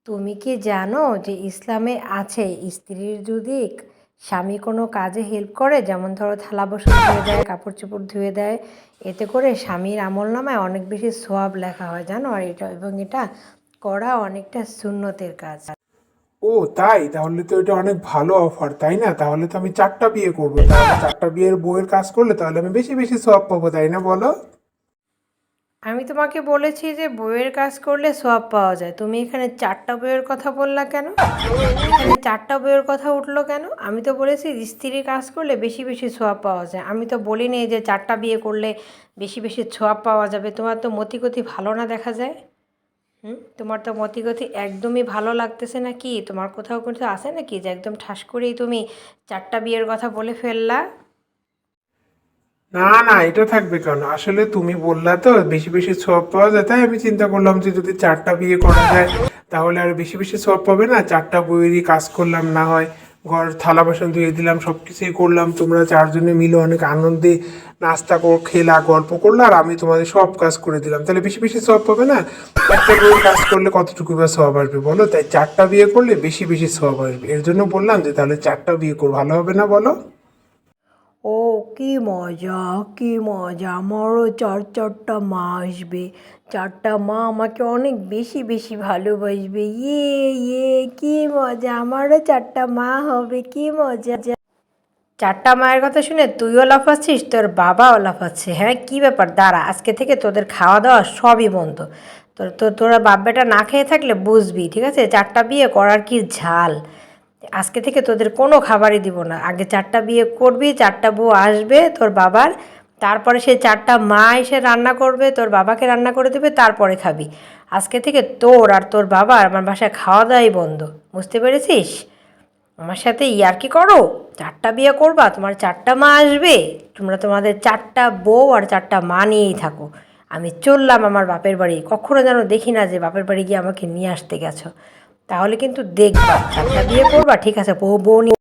তুমি কি জানো যে ইসলামে আছে স্ত্রীর যদি স্বামী কোনো কাজে হেল্প করে, যেমন ধরো থালা বাসন ধুয়ে দেয়, কাপড় চোপড় ধুয়ে দেয়, এতে করে স্বামীর আমলনামায় অনেক বেশি সওয়াব লেখা হয় জানো। আর এটা করা অনেকটা সুন্নতের কাজ। ও তাই? তাহলে তো এটা অনেক ভালো অফার, তাই না? তাহলে তো আমি 4টা বিয়ে করবো। তাহলে 4টা বিয়ের বউয়ের কাজ করলে তাহলে আমি বেশি বেশি সওয়াব পাবো, তাই না বলো? আমি তোমাকে বলেছি যে বইয়ের কাজ করলে সওয়াব পাওয়া যায়, তুমি এখানে চারটা বইয়ের কথা বললা কেন? এখানে চারটা বইয়ের কথা উঠলো কেন? আমি তো বলেছি স্ত্রীর কাজ করলে বেশি বেশি সওয়াব পাওয়া যায়। আমি তো বলিনি যে চারটা বিয়ে করলে বেশি বেশি সওয়াব পাওয়া যাবে। তোমার তো মতিগতি ভালো না দেখা যায়। তোমার তো মতিগতি একদমই ভালো লাগতেছে না। কি তোমার কোথাও কোথাও আছে নাকি যে একদম ঠাস করেই তুমি চারটা বিয়ের কথা বলে ফেললা? না না, এটা থাকবে কেন? আসলে তুমি বললা তো বেশি বেশি সওয়াব পাওয়া যায়, তাই আমি চিন্তা করলাম যে যদি 4টা বিয়ে করা যায় তাহলে আর বেশি বেশি সওয়াব পাবে না। 4টা বইয়েরই কাজ করলাম, না হয় ঘর থালা বাসন ধুয়ে দিলাম, সব কিছুই করলাম, তোমরা 4জনে মিলে অনেক আনন্দে নাস্তা খেলা গল্প করলো, আর আমি তোমাদের সব কাজ করে দিলাম, তাহলে বেশি বেশি সওয়াব পাবে না? একটা বইয়ের কাজ করলে কতটুকু বা সওয়াব আসবে বলো? তাই 4টা বিয়ে করলে বেশি বেশি সওয়াব আসবে, এর জন্য বললাম যে তাহলে 4টা বিয়ে করো, ভালো হবে না বলো? ও, কি মজা, কি মজা! আমারও চার চারটা মা আসবে। চারটা মা আমাকে অনেক বেশি বেশি ভালোবাসবে। ইয়ে ইয়ে, কি মজা! আমারও চারটা মা হবে, কি মজা! চারটা মায়ের কথা শুনে তুইও লাফাচ্ছিস, তোর বাবাও লাফাচ্ছে। হ্যাঁ, কি ব্যাপার? দাঁড়া, আজকে থেকে তোদের খাওয়া দাওয়া সবই বন্ধ। তোরা বাপ বেটা না খেয়ে থাকলে বুঝবি, ঠিক আছে? চারটা বিয়ে করার কি ঝাল! আজকে থেকে তোদের কোনো খাবারই দিব না। আগে চারটা বিয়ে করবি, চারটা বউ আসবে তোর বাবার, তারপরে সেই চারটা মা এসে রান্না করবে, তোর বাবাকে রান্না করে দেবে, তারপরে খাবি। আজকে থেকে তোর আর তোর বাবার আমার বাসায় খাওয়া দাওয়াই বন্ধ। বুঝতে পেরেছিস? আমার সাথে ইয়ার্কি করো? চারটা বিয়ে করবা, তোমার চারটা মা আসবে, তোমরা তোমাদের চারটা বউ আর চারটা মা নিয়েই থাকো। আমি চললাম আমার বাপের বাড়ি। কখনো যেন দেখি না যে বাপের বাড়ি গিয়ে আমাকে নিয়ে আসতে গেছো। তাহলে কিন্তু দেখবা, চারটা বিয়ে করবা, ঠিক আছে? বউ বউ নিয়ে